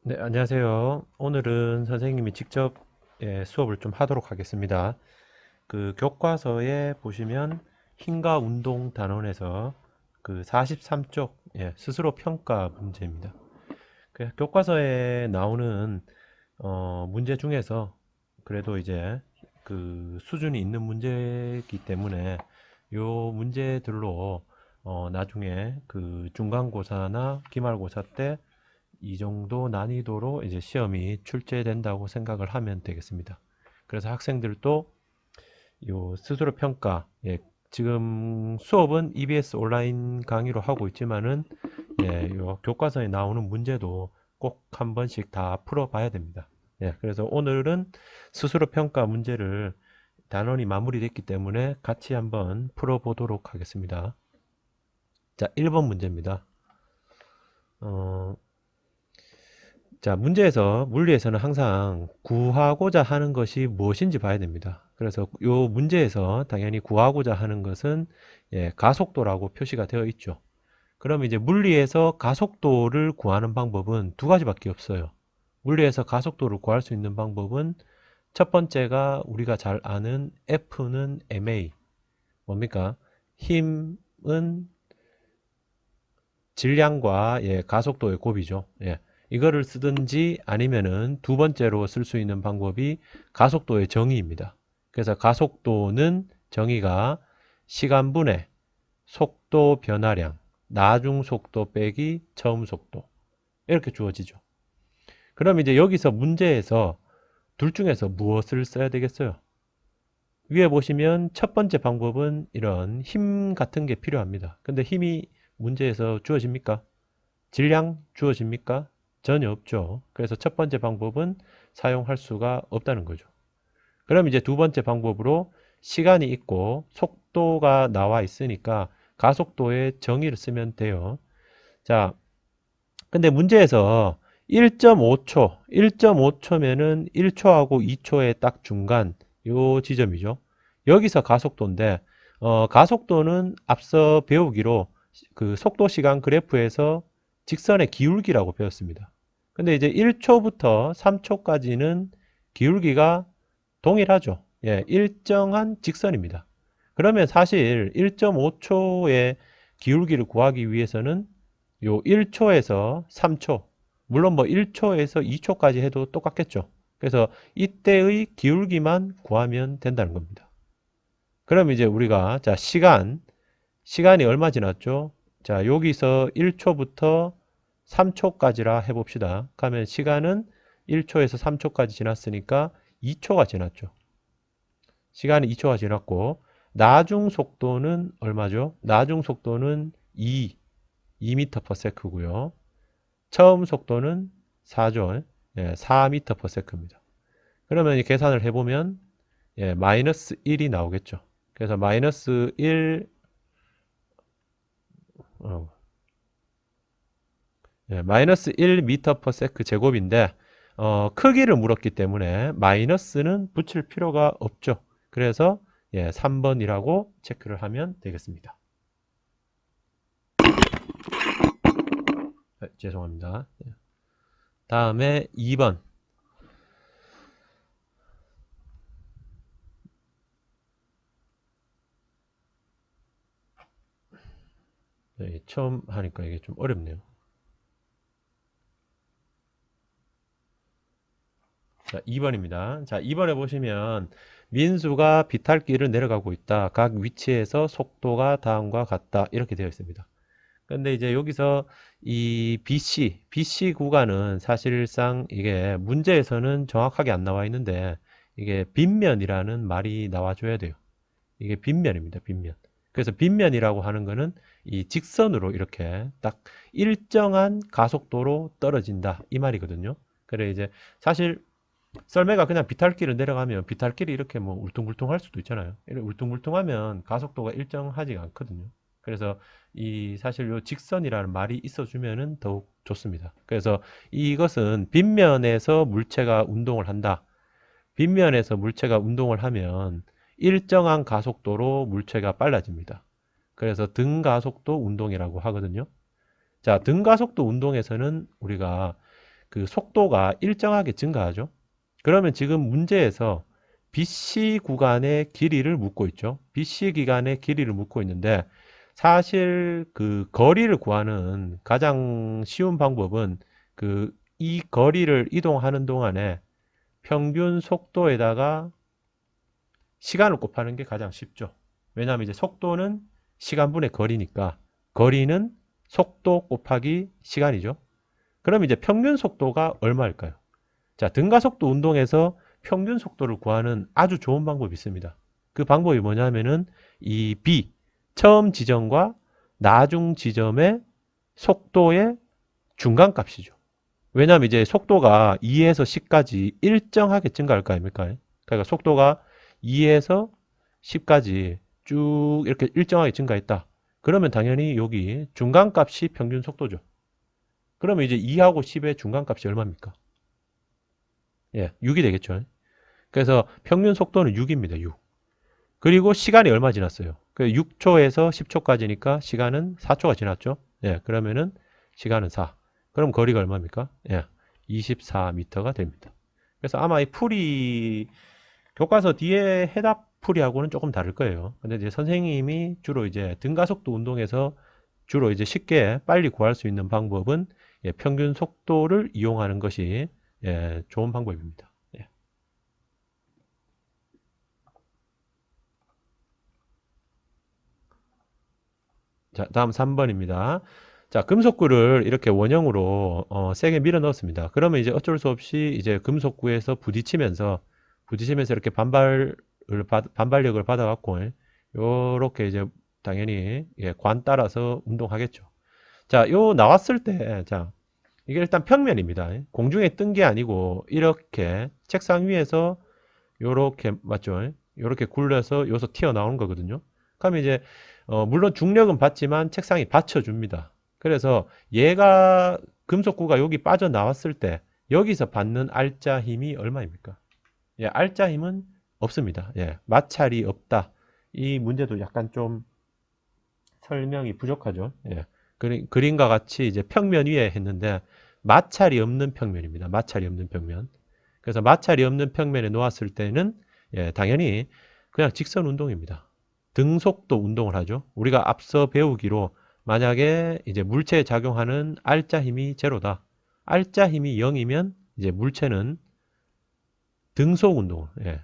네, 안녕하세요. 오늘은 선생님이 직접 수업을 좀 하도록 하겠습니다. 그 교과서에 보시면 힘과 운동 단원에서 그 43쪽 스스로 평가 문제입니다. 그 교과서에 나오는 문제 중에서 그래도 이제 그 수준이 있는 문제이기 때문에 요 문제들로 나중에 그 중간고사나 기말고사 때 이 정도 난이도로 이제 시험이 출제된다고 생각을 하면 되겠습니다. 그래서 학생들도 요 스스로 평가, 지금 수업은 EBS 온라인 강의로 하고 있지만은 요 교과서에 나오는 문제도 꼭 한 번씩 다 풀어봐야 됩니다. 그래서 오늘은 스스로 평가 문제를 단원이 마무리됐기 때문에 같이 한번 풀어보도록 하겠습니다. 자, 1번 문제입니다. 어, 자, 문제에서, 물리에서는 항상 구하고자 하는 것이 무엇인지 봐야 됩니다. 그래서 이 문제에서 당연히 구하고자 하는 것은 가속도라고 표시가 되어 있죠. 그럼 이제 물리에서 가속도를 구하는 방법은 두 가지밖에 없어요. 물리에서 가속도를 구할 수 있는 방법은 첫 번째가 우리가 잘 아는 F는 ma, 뭡니까? 힘은 질량과 가속도의 곱이죠. 이거를 쓰든지 아니면은 두 번째로 쓸 수 있는 방법이 가속도의 정의입니다. 그래서 가속도는 정의가 시간분의 속도 변화량, 나중 속도 빼기 처음 속도 이렇게 주어지죠. 그럼 이제 여기서 문제에서 둘 중에서 무엇을 써야 되겠어요? 위에 보시면 첫 번째 방법은 이런 힘 같은 게 필요합니다. 근데 힘이 문제에서 주어집니까? 질량 주어집니까? 전혀 없죠. 그래서 첫 번째 방법은 사용할 수가 없다는 거죠. 그럼 이제 두 번째 방법으로 시간이 있고 속도가 나와 있으니까 가속도의 정의를 쓰면 돼요. 자, 근데 문제에서 1.5초, 1.5초면은 1초하고 2초의 딱 중간 요 지점이죠. 여기서 가속도인데 가속도는 앞서 배우기로 그 속도 시간 그래프에서 직선의 기울기라고 배웠습니다. 근데 이제 1초부터 3초까지는 기울기가 동일하죠. 일정한 직선입니다. 그러면 사실 1.5초의 기울기를 구하기 위해서는 요 1초에서 3초, 물론 뭐 1초에서 2초까지 해도 똑같겠죠. 그래서 이때의 기울기만 구하면 된다는 겁니다. 그럼 이제 우리가 자 시간이 얼마 지났죠? 자 여기서 1초부터 3초까지라 해봅시다. 그러면 시간은 1초에서 3초까지 지났으니까 2초가 지났죠. 시간이 2초가 지났고 나중 속도는 얼마죠? 나중 속도는 2m/s 고요. 처음 속도는 4죠. 4m/s입니다. 그러면 이 계산을 해보면 마이너스 1이 나오겠죠. 그래서 마이너스 1 마이너스 1m/s 제곱인데 크기를 물었기 때문에 마이너스는 붙일 필요가 없죠. 그래서 3번이라고 체크를 하면 되겠습니다. 죄송합니다. 다음에 2번. 처음 하니까 이게 좀 어렵네요. 자, 2번입니다. 자, 2번에 보시면 민수가 비탈길을 내려가고 있다. 각 위치에서 속도가 다음과 같다. 이렇게 되어 있습니다. 근데 이제 여기서 이 BC 구간은 사실상 이게 문제에서는 정확하게 안 나와 있는데 이게 빗면이라는 말이 나와줘야 돼요. 이게 빗면입니다. 빗면. 그래서 빗면이라고 하는 거는 이 직선으로 이렇게 딱 일정한 가속도로 떨어진다. 이 말이거든요. 그래 이제 사실 썰매가 그냥 비탈길을 내려가면 비탈길이 이렇게 뭐 울퉁불퉁할 수도 있잖아요. 이렇게 울퉁불퉁하면 가속도가 일정하지가 않거든요. 그래서 이 사실 요 직선이라는 말이 있어주면은 더욱 좋습니다. 그래서 이것은 빗면에서 물체가 운동을 한다. 빗면에서 물체가 운동을 하면 일정한 가속도로 물체가 빨라집니다. 그래서 등가속도 운동이라고 하거든요. 자, 등가속도 운동에서는 우리가 그 속도가 일정하게 증가하죠. 그러면 지금 문제에서 BC 구간의 길이를 묻고 있죠. BC 기간의 길이를 묻고 있는데 사실 그 거리를 구하는 가장 쉬운 방법은 그 이 거리를 이동하는 동안에 평균 속도에다가 시간을 곱하는 게 가장 쉽죠. 왜냐하면 이제 속도는 시간분의 거리니까 거리는 속도 곱하기 시간이죠. 그럼 이제 평균 속도가 얼마일까요? 자, 등가속도 운동에서 평균 속도를 구하는 아주 좋은 방법이 있습니다. 그 방법이 뭐냐면은 이 B, 처음 지점과 나중 지점의 속도의 중간값이죠. 왜냐하면 이제 속도가 2에서 10까지 일정하게 증가할 거 아닙니까? 그러니까 속도가 2에서 10까지 쭉 이렇게 일정하게 증가했다. 그러면 당연히 여기 중간값이 평균 속도죠. 그러면 이제 2하고 10의 중간값이 얼마입니까? 예, 6이 되겠죠. 그래서 평균 속도는 6입니다. 6. 그리고 시간이 얼마 지났어요? 6초에서 10초까지니까 시간은 4초가 지났죠. 예, 그러면은 시간은 4. 그럼 거리가 얼마입니까? 예, 24m가 됩니다. 그래서 아마 이 풀이 교과서 뒤에 해답 풀이하고는 조금 다를 거예요. 근데 이제 선생님이 주로 이제 등가속도 운동에서 주로 이제 쉽게 빨리 구할 수 있는 방법은 예, 평균 속도를 이용하는 것이 예, 좋은 방법입니다. 예. 자, 다음 3번입니다. 자, 금속구를 이렇게 원형으로 세게 밀어 넣었습니다. 그러면 이제 어쩔 수 없이 이제 금속구에서 부딪히면서 이렇게 반발력을 받아갖고 요렇게 이제 당연히 예, 관 따라서 운동하겠죠. 자, 요 나왔을 때, 자, 이게 일단 평면입니다. 공중에 뜬 게 아니고 이렇게 책상 위에서 요렇게 맞죠? 요렇게 굴려서 여기서 튀어나오는 거거든요. 그러면 이제 물론 중력은 받지만 책상이 받쳐줍니다. 그래서 얘가 금속구가 여기 빠져나왔을 때 여기서 받는 알짜 힘이 얼마입니까? 예, 알짜 힘은 없습니다. 예, 마찰이 없다. 이 문제도 약간 좀 설명이 부족하죠. 예, 그림과 같이 이제 평면 위에 했는데 마찰이 없는 평면입니다. 마찰이 없는 평면. 그래서 마찰이 없는 평면에 놓았을 때는 예, 당연히 그냥 직선 운동입니다. 등속도 운동을 하죠. 우리가 앞서 배우기로 만약에 이제 물체에 작용하는 알짜 힘이 제로다. 알짜 힘이 0이면 이제 물체는 등속 운동을, 예,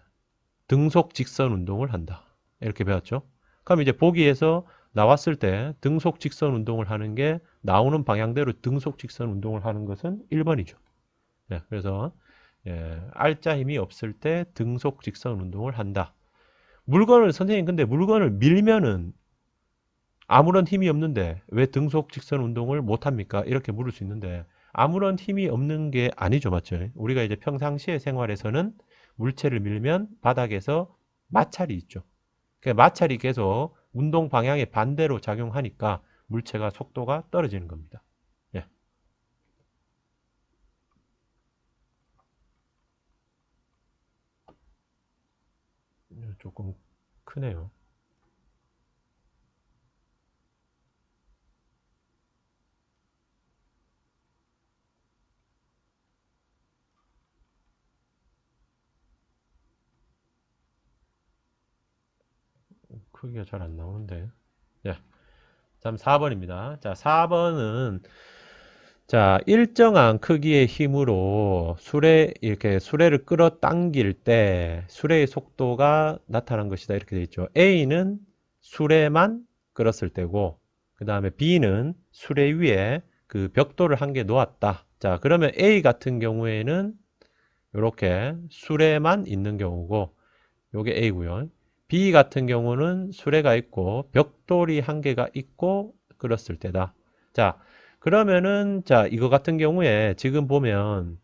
등속 직선 운동을 한다. 이렇게 배웠죠. 그럼 이제 보기에서 나왔을 때 등속 직선 운동을 하는 게 나오는 방향대로 등속 직선 운동을 하는 것은 1번이죠. 예, 그래서 예, 알짜 힘이 없을 때 등속 직선 운동을 한다. 물건을 선생님 근데 물건을 밀면은 아무런 힘이 없는데 왜 등속 직선 운동을 못 합니까? 이렇게 물을 수 있는데 아무런 힘이 없는 게 아니죠, 맞죠? 우리가 이제 평상시의 생활에서는 물체를 밀면 바닥에서 마찰이 있죠. 그 마찰이 계속 운동 방향의 반대로 작용하니까 물체가 속도가 떨어지는 겁니다. 예. 조금 크네요. 크기가 잘 안 나오는데. 예. 다음 4번입니다. 자, 4번은 자, 일정한 크기의 힘으로 이렇게 수레를 끌어당길 때 수레의 속도가 나타난 것이다. 이렇게 되어 있죠. A는 수레만 끌었을 때고, 그 다음에 B는 수레 위에 그 벽돌을 한 개 놓았다. 자, 그러면 A 같은 경우에는 이렇게 수레만 있는 경우고, 요게 A고요. B 같은 경우는 수레가 있고 벽돌이 한 개가 있고 끌었을 때다. 자, 그러면은 자, 이거 같은 경우에 지금 보면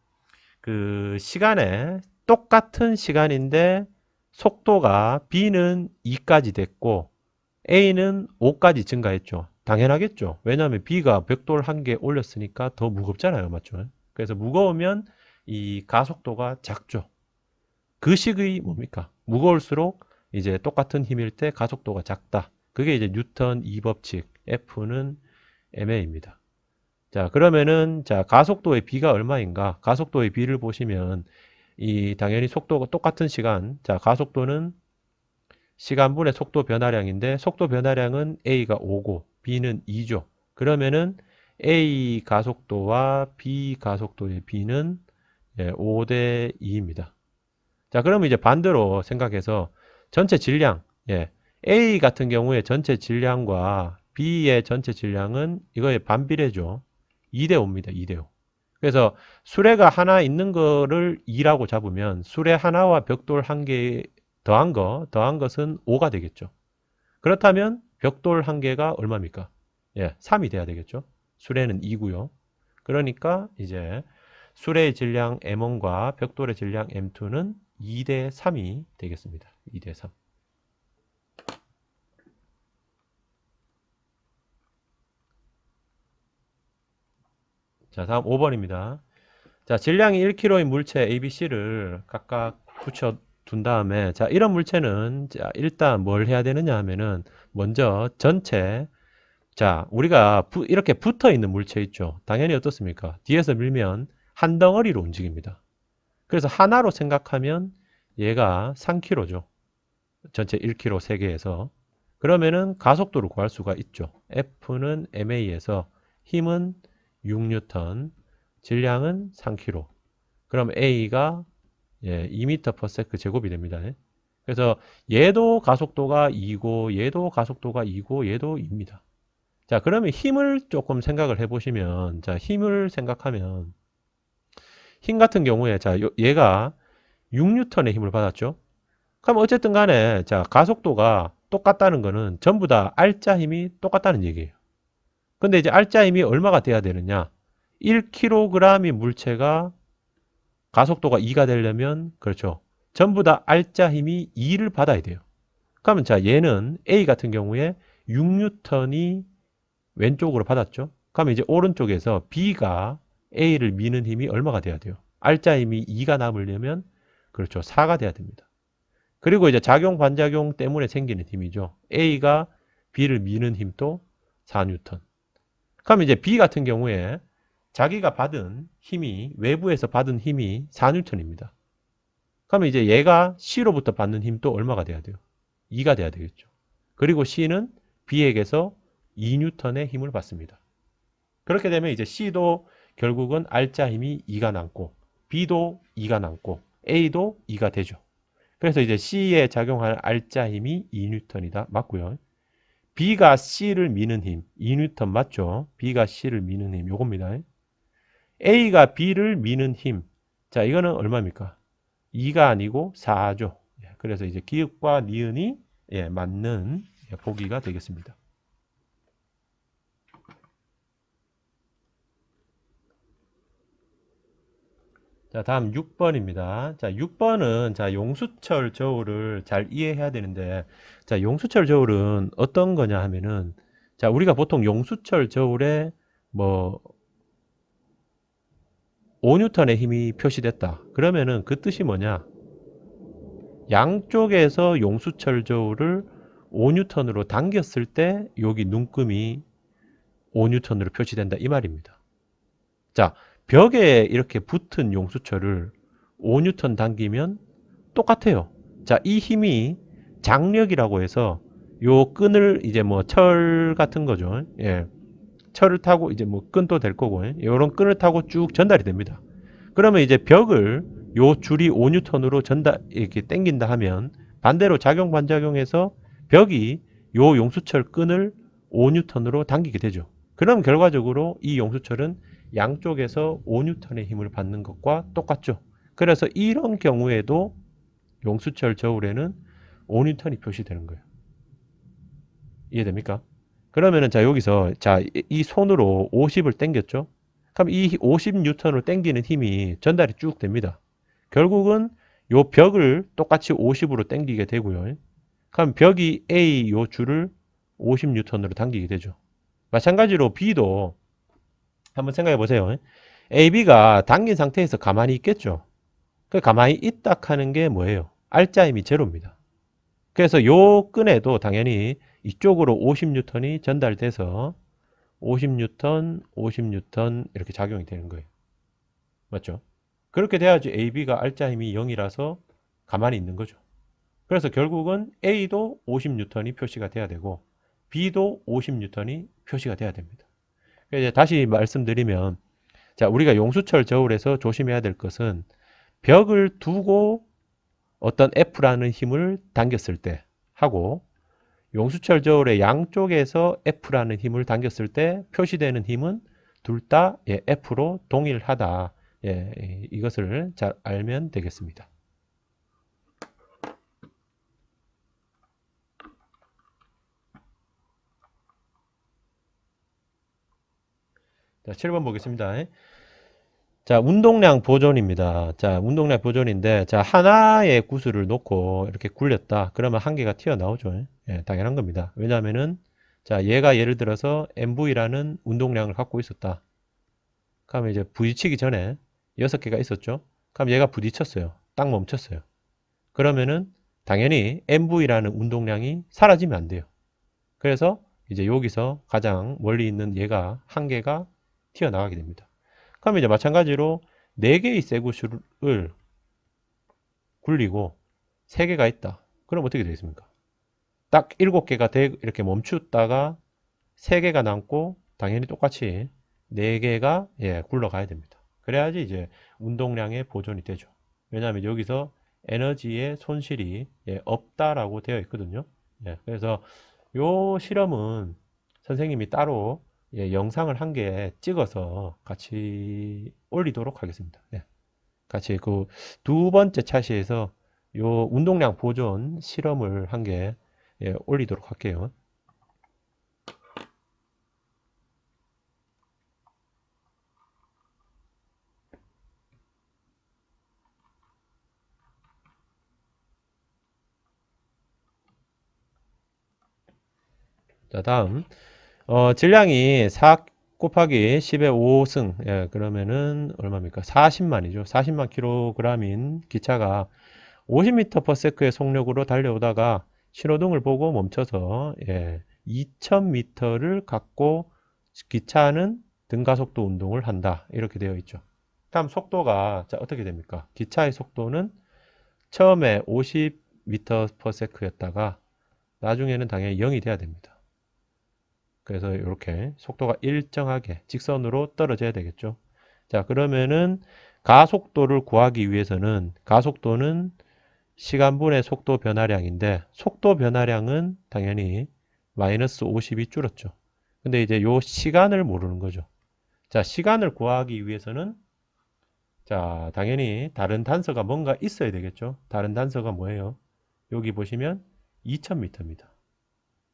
그 시간에 똑같은 시간인데 속도가 B는 2까지 됐고 A는 5까지 증가했죠. 당연하겠죠. 왜냐하면 B가 벽돌 한 개 올렸으니까 더 무겁잖아요. 맞죠? 그래서 무거우면 이 가속도가 작죠. 그 식의 뭡니까? 무거울수록 이제 똑같은 힘일 때 가속도가 작다. 그게 이제 뉴턴 2법칙 F는 ma입니다. 자, 그러면은, 자, 가속도의 B가 얼마인가? 가속도의 B를 보시면, 당연히 속도가 똑같은 시간. 자, 가속도는 시간분의 속도 변화량인데, 속도 변화량은 A가 5고, B는 2죠. 그러면은, A 가속도와 B 가속도의 B는 5대 2입니다. 자, 그러면 이제 반대로 생각해서, 전체 질량, A 같은 경우에 전체 질량과 B의 전체 질량은 이거의 반비례죠. 2대 5입니다. 2대 5. 그래서 수레가 하나 있는 거를 2라고 잡으면 수레 하나와 벽돌 한 개 더한 것은 5가 되겠죠. 그렇다면 벽돌 한 개가 얼마입니까? 3이 돼야 되겠죠. 수레는 2고요. 그러니까 이제 수레의 질량 M1과 벽돌의 질량 M2는 2대 3이 되겠습니다. 2대 3. 자, 다음 5번입니다. 자, 질량이 1kg인 물체 ABC를 각각 붙여 둔 다음에, 자, 이런 물체는, 자, 일단 뭘 해야 되느냐 하면은, 먼저 전체, 자, 우리가 이렇게 붙어 있는 물체 있죠. 당연히 어떻습니까? 뒤에서 밀면 한 덩어리로 움직입니다. 그래서 하나로 생각하면 얘가 3kg죠. 전체 1kg 3개에서. 그러면은 가속도를 구할 수가 있죠. F는 MA에서 힘은 6N, 질량은 3kg. 그럼 A가 2m/s 제곱이 됩니다. 그래서 얘도 가속도가 2고 얘도 가속도가 2고 얘도 2입니다. 자, 그러면 힘을 조금 생각을 해보시면, 자, 힘을 생각하면 힘 같은 경우에, 자, 얘가 6N의 힘을 받았죠. 그럼 어쨌든 간에, 자, 가속도가 똑같다는 거는 전부 다 R자 힘이 똑같다는 얘기예요. 근데 이제 R자 힘이 얼마가 돼야 되느냐? 1kg의 물체가 가속도가 2가 되려면, 그렇죠. 전부 다 R자 힘이 2를 받아야 돼요. 그러면 자, 얘는 A 같은 경우에 6N이 왼쪽으로 받았죠. 그러면 이제 오른쪽에서 B가 A를 미는 힘이 얼마가 돼야 돼요? R자 힘이 2가 남으려면, 그렇죠. 4가 돼야 됩니다. 그리고 이제 작용, 반작용 때문에 생기는 힘이죠. A가 B를 미는 힘도 4N. 그럼 이제 B 같은 경우에 자기가 받은 힘이, 외부에서 받은 힘이 4N입니다. 그러면 이제 얘가 C로부터 받는 힘도 얼마가 돼야 돼요? 2가 돼야 되겠죠. 그리고 C는 B에게서 2N의 힘을 받습니다. 그렇게 되면 이제 C도 결국은 R자 힘이 2가 남고, B도 2가 남고, A도 2가 되죠. 그래서 이제 C에 작용할 R자 힘이 2N이다. 맞고요. B가 C를 미는 힘, 2N 맞죠? B가 C를 미는 힘, 요겁니다. A가 B를 미는 힘. 자, 이거는 얼마입니까? 2가 아니고 4죠. 그래서 이제 기읍과 니은이 맞는 보기가 되겠습니다. 자, 다음 6번입니다. 자, 6번은 자, 용수철 저울을 잘 이해해야 되는데, 자, 용수철 저울은 어떤 거냐 하면은, 자, 우리가 보통 용수철 저울에 뭐 5N의 힘이 표시됐다. 그러면은 그 뜻이 뭐냐? 양쪽에서 용수철 저울을 5N으로 당겼을 때 여기 눈금이 5N으로 표시된다 이 말입니다. 자, 벽에 이렇게 붙은 용수철을 5N 당기면 똑같아요. 자, 이 힘이 장력이라고 해서 요 끈을 이제 뭐 철 같은 거죠. 철을 타고 이제 뭐 끈도 될 거고, 요런 끈을 타고 쭉 전달이 됩니다. 그러면 이제 벽을 요 줄이 5N으로 이렇게 당긴다 하면 반대로 작용 반작용해서 벽이 요 용수철 끈을 5N으로 당기게 되죠. 그럼 결과적으로 이 용수철은 양쪽에서 5N의 힘을 받는 것과 똑같죠. 그래서 이런 경우에도 용수철 저울에는 5N이 표시되는 거예요. 이해됩니까? 그러면은 자 여기서 자 이 손으로 50을 당겼죠. 그럼 이 50N을 당기는 힘이 전달이 쭉 됩니다. 결국은 요 벽을 똑같이 50으로 당기게 되고요. 그럼 벽이 A 요 줄을 50N으로 당기게 되죠. 마찬가지로 B도 한번 생각해 보세요. AB가 당긴 상태에서 가만히 있겠죠. 그 가만히 있다 하는 게 뭐예요? R자 힘이 제로입니다. 그래서 요 끈에도 당연히 이쪽으로 50N이 전달돼서 50N, 50N 이렇게 작용이 되는 거예요. 맞죠? 그렇게 돼야지 AB가 알짜 힘이 0이라서 가만히 있는 거죠. 그래서 결국은 A도 50N이 표시가 돼야 되고 B도 50N이 표시가 돼야 됩니다. 이제 다시 말씀드리면, 자, 우리가 용수철 저울에서 조심해야 될 것은 벽을 두고 어떤 F라는 힘을 당겼을 때 하고 용수철 저울의 양쪽에서 F라는 힘을 당겼을 때 표시되는 힘은 둘 다 F로 동일하다. 이것을 잘 알면 되겠습니다. 자, 7번 보겠습니다. 자, 운동량 보존입니다. 자, 운동량 보존인데, 자, 하나의 구슬을 놓고 이렇게 굴렸다. 그러면 한 개가 튀어나오죠. 당연한 겁니다. 왜냐하면은, 자, 얘가 예를 들어서 MV라는 운동량을 갖고 있었다. 그러면 이제 부딪히기 전에 6개가 있었죠. 그럼 얘가 부딪혔어요. 딱 멈췄어요. 그러면은 당연히 MV라는 운동량이 사라지면 안 돼요. 그래서 이제 여기서 가장 멀리 있는 얘가 한 개가 튀어나가게 됩니다. 그럼 이제 마찬가지로 4개의 쇠구슬을 굴리고 3개가 있다. 그럼 어떻게 되겠습니까? 딱 7개가 이렇게 멈추다가 3개가 남고 당연히 똑같이 4개가 굴러가야 됩니다. 그래야지 이제 운동량의 보존이 되죠. 왜냐하면 여기서 에너지의 손실이 없다라고 되어 있거든요. 그래서 요 실험은 선생님이 따로 영상을 한 개 찍어서 같이 올리도록 하겠습니다. 같이 그 두 번째 차시에서 요 운동량 보존 실험을 한 개 올리도록 할게요. 자, 다음 질량이 4 곱하기 10의 5승 그러면은 얼마입니까? 40만이죠. 40만 킬로그램인 기차가 50m/s의 속력으로 달려오다가 신호등을 보고 멈춰서 2000m를 갖고 기차는 등가속도 운동을 한다. 이렇게 되어 있죠. 다음 속도가 자, 어떻게 됩니까? 기차의 속도는 처음에 50m/s였다가 나중에는 당연히 0이 돼야 됩니다. 그래서 이렇게 속도가 일정하게 직선으로 떨어져야 되겠죠. 자, 그러면은 가속도를 구하기 위해서는 가속도는 시간분의 속도 변화량인데 속도 변화량은 당연히 마이너스 50이 줄었죠. 근데 이제 요 시간을 모르는 거죠. 자, 시간을 구하기 위해서는 자, 당연히 다른 단서가 뭔가 있어야 되겠죠. 다른 단서가 뭐예요? 여기 보시면 2000m입니다.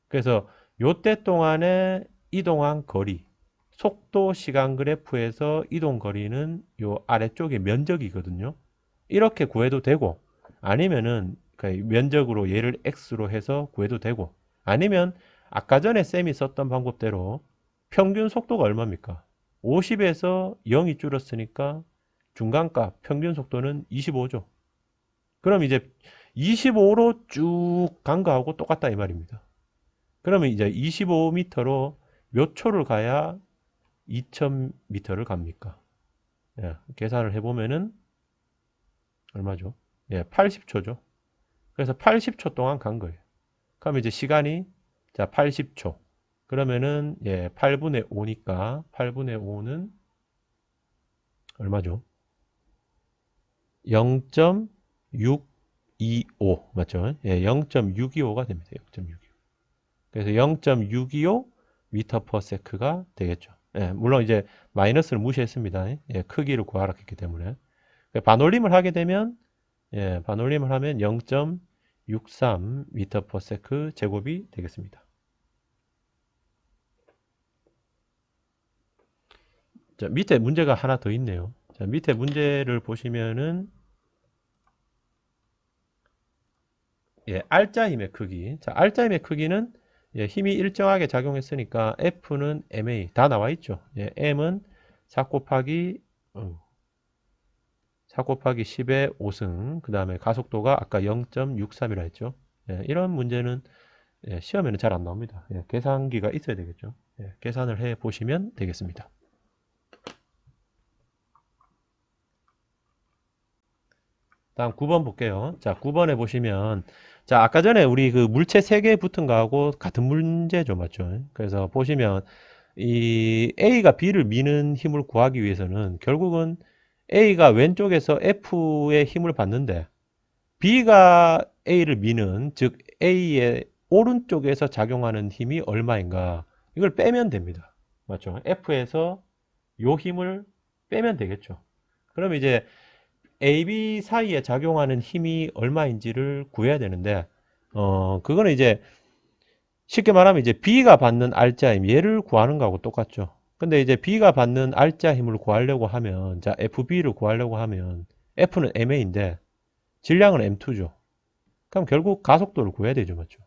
그래서 요때 동안에 이동한 거리, 속도 시간 그래프에서 이동 거리는 요 아래쪽에 면적이거든요. 이렇게 구해도 되고 아니면은 면적으로 얘를 x로 해서 구해도 되고 아니면 아까 전에 쌤이 썼던 방법대로 평균 속도가 얼마입니까? 50에서 0이 줄었으니까 중간값 평균 속도는 25죠. 그럼 이제 25로 쭉 간 거하고 똑같다 이 말입니다. 그러면 이제 25m로 몇 초를 가야 2000m를 갑니까? 계산을 해보면은 얼마죠? 80초죠. 그래서 80초 동안 간 거예요. 그럼 이제 시간이 자 80초. 그러면은 8분의 5니까 8분의 5는 얼마죠? 0.625 맞죠? 0.625가 됩니다. 0.625. 그래서 0.625 미터 퍼 세크가 되겠죠. 물론 이제 마이너스를 무시했습니다. 크기를 구하라 했기 때문에. 반올림을 하게 되면 반올림을 하면 0.63 미터 퍼 세크 제곱이 되겠습니다. 자, 밑에 문제가 하나 더 있네요. 자, 밑에 문제를 보시면은 알짜 힘의 크기. 자, 알짜 힘의 크기는 힘이 일정하게 작용했으니까 F는 MA 다 나와 있죠. M은 4 곱하기 10의 5승 그 다음에 가속도가 아까 0.63이라 했죠. 이런 문제는 예, 시험에는 잘 안 나옵니다. 예, 계산기가 있어야 되겠죠. 예, 계산을 해 보시면 되겠습니다. 다음 9번 볼게요. 자, 9번에 보시면, 자, 아까 전에 우리 그 물체 3개 붙은 거하고 같은 문제죠. 맞죠? 그래서 보시면, 이 A가 B를 미는 힘을 구하기 위해서는 결국은 A가 왼쪽에서 F의 힘을 받는데, B가 A를 미는, 즉, A의 오른쪽에서 작용하는 힘이 얼마인가? 이걸 빼면 됩니다. 맞죠? F에서 요 힘을 빼면 되겠죠. 그럼 이제 AB 사이에 작용하는 힘이 얼마인지를 구해야 되는데, 그거는 이제 쉽게 말하면 이제 B가 받는 알자 힘, 얘를 구하는 거하고 똑같죠. 근데 이제 B가 받는 알자 힘을 구하려고 하면, 자, FB를 구하려고 하면, F는 MA인데, 질량은 M2죠. 그럼 결국 가속도를 구해야 되죠. 맞죠?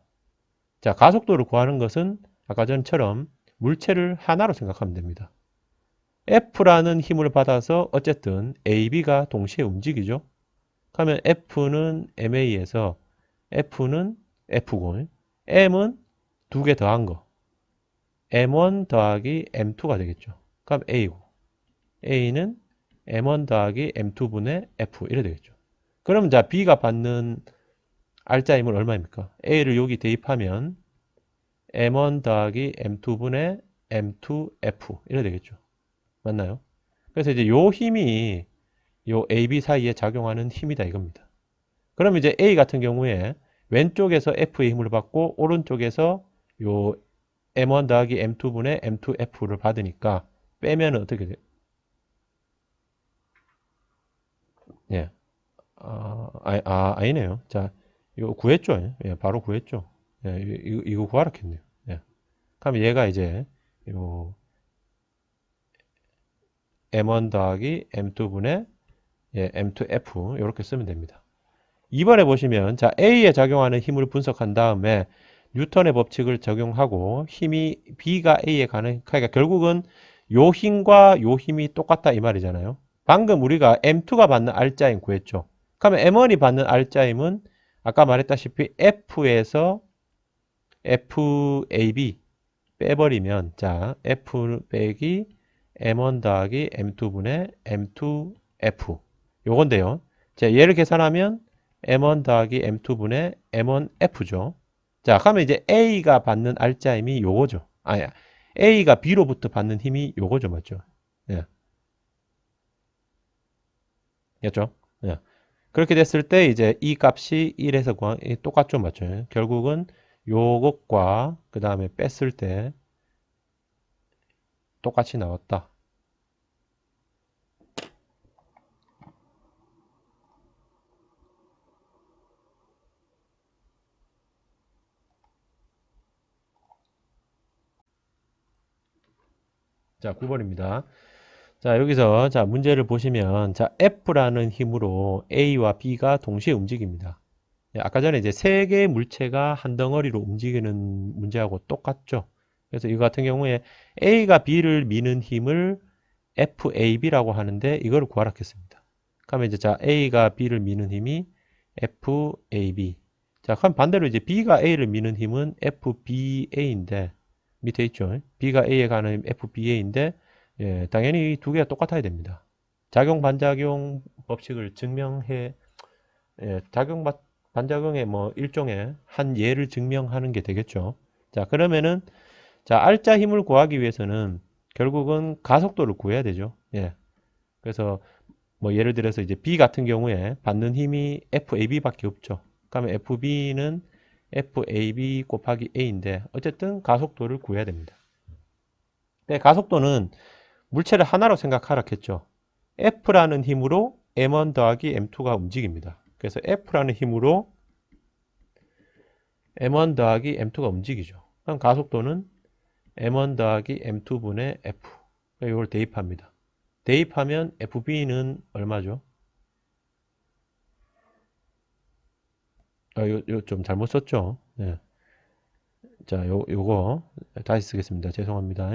자, 가속도를 구하는 것은 아까 전처럼 물체를 하나로 생각하면 됩니다. F라는 힘을 받아서 어쨌든 AB가 동시에 움직이죠. 그러면 F는 MA에서 F는 F고 M은 두 개 더한 거 M1 더하기 M2가 되겠죠. 그럼 A고 A는 M1 더하기 M2분의 F 이래 되겠죠. 그럼 자 B가 받는 알짜임은 얼마입니까? A를 여기 대입하면 M1 더하기 M2분의 M2F 이래 되겠죠. 맞나요? 그래서 이제 요 힘이 요 AB 사이에 작용하는 힘이다 이겁니다. 그럼 이제 A 같은 경우에 왼쪽에서 F의 힘을 받고 오른쪽에서 요 M1 더하기 M2분의 M2F를 받으니까 빼면 어떻게 돼요? 예. 아니네요. 자, 이거 구했죠? 예, 바로 구했죠. 예, 이거 구하라 했네요. 예. 그럼 얘가 이제 요 M1 더하기 M2분의 예, M2F 이렇게 쓰면 됩니다. 2번에 보시면 자 A에 작용하는 힘을 분석한 다음에 뉴턴의 법칙을 적용하고 힘이 B가 A에 가는 그러니까 결국은 요 힘과 요 힘이 똑같다 이 말이잖아요. 방금 우리가 M2가 받는 R자임 구했죠. 그러면 M1이 받는 R자임은 아까 말했다시피 F에서 FAB 빼버리면 자 F 빼기 M1 더하기 M2분의 M2F 요건데요. 자 얘를 계산하면 M1 더하기 M2분의 M1F죠. 자 그러면 이제 A가 받는 알짜 힘이 요거죠. 아야 A가 B로부터 받는 힘이 요거죠. 맞죠? 예. 였죠? 예. 그렇게 됐을 때 이제 이 값이 1에서 똑같죠. 맞죠? 결국은 요것과 그 다음에 뺐을 때 똑같이 나왔다. 자, 9번입니다. 자, 여기서 자, 문제를 보시면 자, F라는 힘으로 A와 B가 동시에 움직입니다. 예, 아까 전에 이제 세 개의 물체가 한 덩어리로 움직이는 문제하고 똑같죠. 그래서 이거 같은 경우에 A가 B를 미는 힘을 FAB라고 하는데 이거를 구하라 했습니다. 그러면 이제 자, A가 B를 미는 힘이 FAB. 자, 그럼 반대로 이제 B가 A를 미는 힘은 FBA인데 밑에 있죠. B가 A에 가는 FBA인데 예, 당연히 두 개가 똑같아야 됩니다. 작용 반작용 법칙을 증명해 작용 반작용의 뭐 일종의 한 예를 증명하는 게 되겠죠. 자, 그러면은 자, 알짜 힘을 구하기 위해서는 결국은 가속도를 구해야 되죠. 예. 그래서 뭐 예를 들어서 이제 B 같은 경우에 받는 힘이 FAB밖에 없죠. 그러면 FB는 FAB 곱하기 A인데 어쨌든 가속도를 구해야 됩니다. 네, 가속도는 물체를 하나로 생각하라 했죠. F라는 힘으로 M1 더하기 M2가 움직입니다. 그래서 F라는 힘으로 M1 더하기 M2가 움직이죠. 그럼 가속도는 M1 더하기 M2분의 F. 이걸 대입합니다. 대입하면 FB는 얼마죠? 요 좀 잘못 썼죠? 네. 자, 요거 다시 쓰겠습니다. 죄송합니다.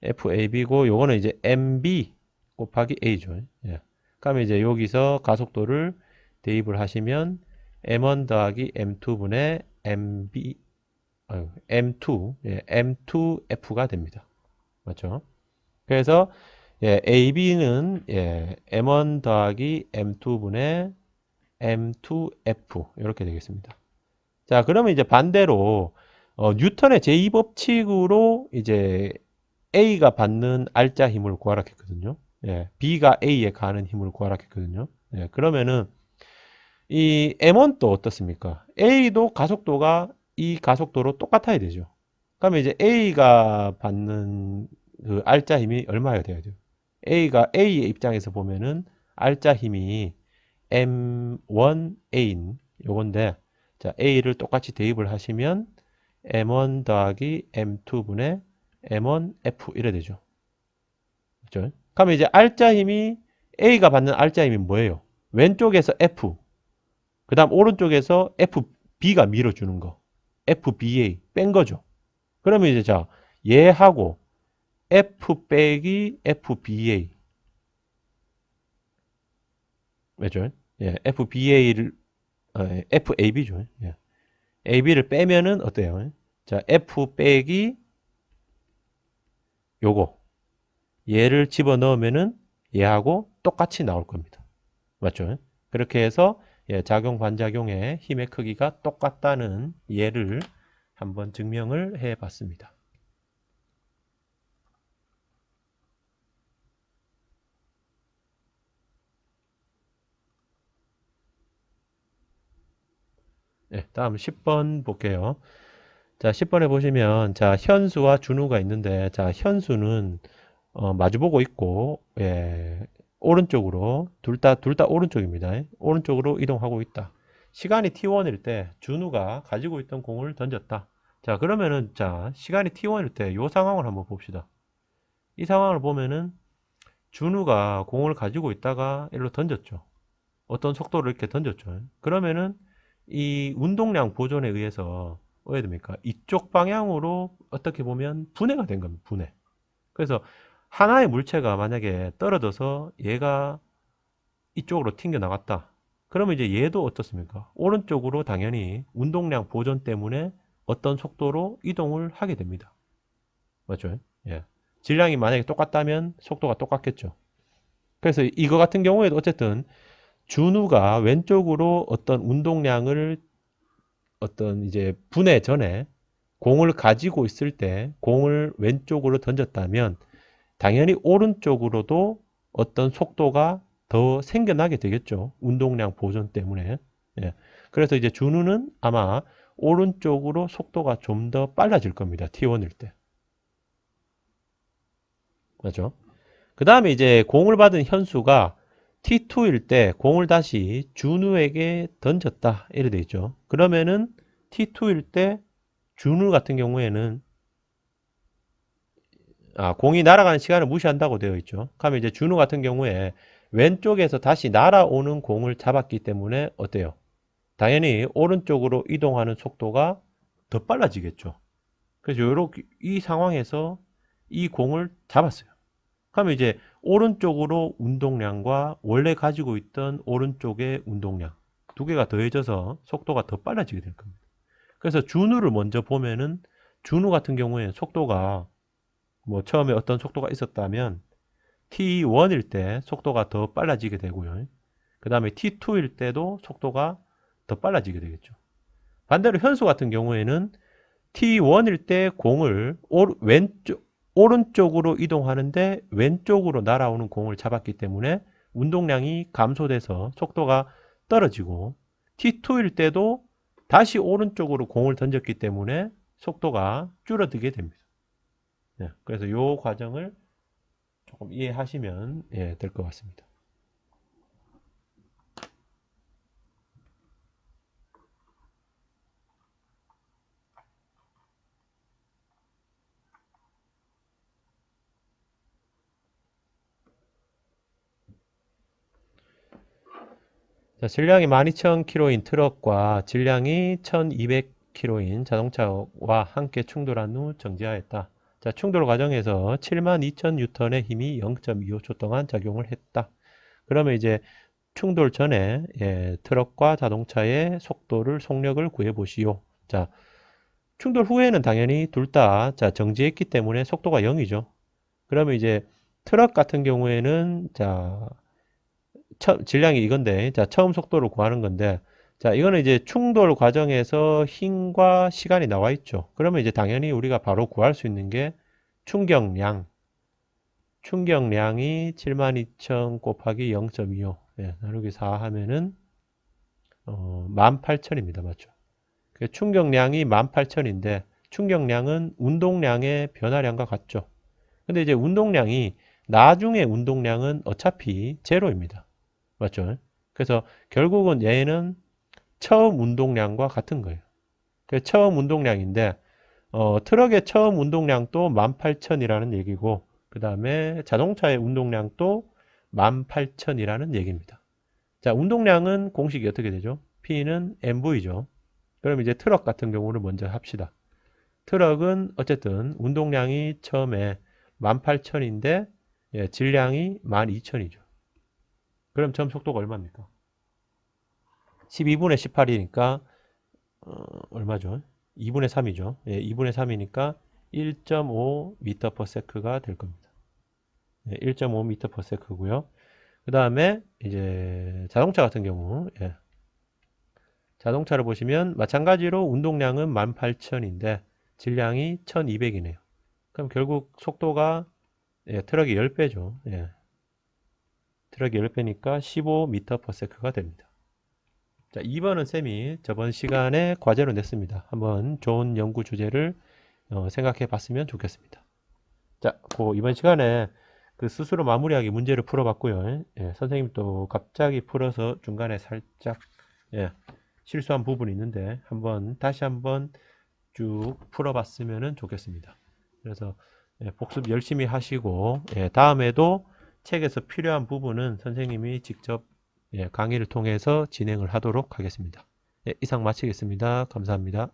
FAB고 요거는 이제 MB 곱하기 A죠. 예. 그러면 이제 여기서 가속도를 대입을 하시면 M1 더하기 M2분의 MB M2, M2F가 됩니다. 맞죠? 그래서 AB는 M1 더하기 M2분의 M2F 이렇게 되겠습니다. 자, 그러면 이제 반대로 뉴턴의 제2법칙으로 이제 A가 받는 알짜 힘을 구하라 했거든요. B가 A에 가는 힘을 구하라 했거든요. 그러면은 이 M1도 어떻습니까? A도 가속도가 이 가속도로 똑같아야 되죠. 그러면 이제 A가 받는 그 알짜 힘이 얼마가 돼야 돼요? A의 입장에서 보면은 알짜 힘이 M1A인 요건데, 자, A를 똑같이 대입을 하시면 M1 더하기 M2분의 M1F 이래 되죠. 그죠? 그러면 이제 알짜 힘이 A가 받는 알짜 힘이 뭐예요? 왼쪽에서 F, 그 다음 오른쪽에서 FB가 밀어주는 거, FBA 뺀 거죠. 그러면 이제 자, 얘하고 F 빼기 FBA, 왜죠? FBA를 FAB죠. AB를 빼면은 어때요? 자, F 빼기 요거 얘를 집어넣으면은 얘하고 똑같이 나올 겁니다. 맞죠? 그렇게 해서 작용 반작용의 힘의 크기가 똑같다는 예를 한번 증명을 해 봤습니다. 다음 10번 볼게요. 자, 10번에 보시면 자, 현수와 준우가 있는데, 자, 현수는 마주보고 있고, 오른쪽으로 둘 다 오른쪽입니다. 오른쪽으로 이동하고 있다. 시간이 t1일 때 준우가 가지고 있던 공을 던졌다. 자, 그러면은 자, 시간이 t1일 때 이 상황을 한번 봅시다. 이 상황을 보면은 준우가 공을 가지고 있다가 일로 던졌죠. 어떤 속도로 이렇게 던졌죠. 그러면은 이 운동량 보존에 의해서 어떻게 됩니까? 이쪽 방향으로 어떻게 보면 분해가 된 겁니다. 분해. 그래서 하나의 물체가 만약에 떨어져서 얘가 이쪽으로 튕겨 나갔다. 그러면 이제 얘도 어떻습니까? 오른쪽으로 당연히 운동량 보존 때문에 어떤 속도로 이동을 하게 됩니다. 맞죠? 질량이 만약에 똑같다면 속도가 똑같겠죠. 그래서 이거 같은 경우에도 어쨌든 준우가 왼쪽으로 어떤 운동량을 어떤 이제 분해 전에 공을 가지고 있을 때 공을 왼쪽으로 던졌다면 당연히 오른쪽으로도 어떤 속도가 더 생겨나게 되겠죠. 운동량 보존 때문에. 그래서 이제 준우는 아마 오른쪽으로 속도가 좀 더 빨라질 겁니다. T1일 때. 맞죠? 그 다음에 이제 공을 받은 현수가 T2일 때 공을 다시 준우에게 던졌다. 이래 돼 있죠. 그러면은 T2일 때 준우 같은 경우에는 공이 날아가는 시간을 무시한다고 되어 있죠. 그러면 이제 준우 같은 경우에 왼쪽에서 다시 날아오는 공을 잡았기 때문에 어때요? 당연히 오른쪽으로 이동하는 속도가 더 빨라지겠죠. 그래서 요렇게 이 상황에서 이 공을 잡았어요. 그러면 이제 오른쪽으로 운동량과 원래 가지고 있던 오른쪽의 운동량 두 개가 더해져서 속도가 더 빨라지게 될 겁니다. 그래서 준우를 먼저 보면은 준우 같은 경우에 속도가 뭐 처음에 어떤 속도가 있었다면 T1일 때 속도가 더 빨라지게 되고요. 그 다음에 T2일 때도 속도가 더 빨라지게 되겠죠. 반대로 현수 같은 경우에는 T1일 때 공을 오른쪽으로 이동하는데 왼쪽으로 날아오는 공을 잡았기 때문에 운동량이 감소돼서 속도가 떨어지고 T2일 때도 다시 오른쪽으로 공을 던졌기 때문에 속도가 줄어들게 됩니다. 그래서 이 과정을 조금 이해하시면 될 것 같습니다. 자, 질량이 12,000kg인 트럭과 질량이 1,200kg인 자동차와 함께 충돌한 후 정지하였다. 자, 충돌 과정에서 72,000N의 힘이 0.25초 동안 작용을 했다. 그러면 이제 충돌 전에 트럭과 자동차의 속력을 구해 보시오. 자, 충돌 후에는 당연히 둘 다 정지했기 때문에 속도가 0이죠. 그러면 이제 트럭 같은 경우에는 질량이 이건데 처음 속도를 구하는 건데 이거는 이제 충돌 과정에서 힘과 시간이 나와 있죠. 그러면 이제 당연히 우리가 바로 구할 수 있는 게 충격량이 72,000 곱하기 0.25 나누기 4 하면은 18,000입니다. 맞죠? 충격량이 18,000인데 충격량은 운동량의 변화량과 같죠. 근데 이제 운동량이 나중에 운동량은 어차피 제로입니다. 맞죠? 그래서 결국은 얘는 처음 운동량과 같은 거예요. 처음 운동량인데 트럭의 처음 운동량도 18,000이라는 얘기고 그 다음에 자동차의 운동량도 18,000이라는 얘기입니다. 운동량은 공식이 어떻게 되죠? P는 MV죠. 그럼 이제 트럭 같은 경우를 먼저 합시다. 트럭은 어쨌든 운동량이 처음에 18,000인데 질량이 12,000이죠. 그럼 처음 속도가 얼마입니까? 12분의 18이니까 얼마죠? 2분의 3이죠. 2분의 3이니까 1.5m/s가 될 겁니다. 1.5m/s고요. 그 다음에 이제 자동차 같은 경우 자동차를 보시면 마찬가지로 운동량은 18,000인데 질량이 1,200이네요. 그럼 결국 속도가 트럭이 10배죠. 트럭이 10배니까 15m/s가 됩니다. 2번은 쌤이 저번 시간에 과제로 냈습니다. 한번 좋은 연구 주제를 생각해 봤으면 좋겠습니다. 이번 시간에 그 스스로 마무리하기 문제를 풀어봤고요. 선생님 또 갑자기 풀어서 중간에 살짝 실수한 부분이 있는데 다시 한번 쭉 풀어봤으면 좋겠습니다. 그래서 복습 열심히 하시고 다음에도 책에서 필요한 부분은 선생님이 직접 강의를 통해서 진행을 하도록 하겠습니다. 이상 마치겠습니다. 감사합니다.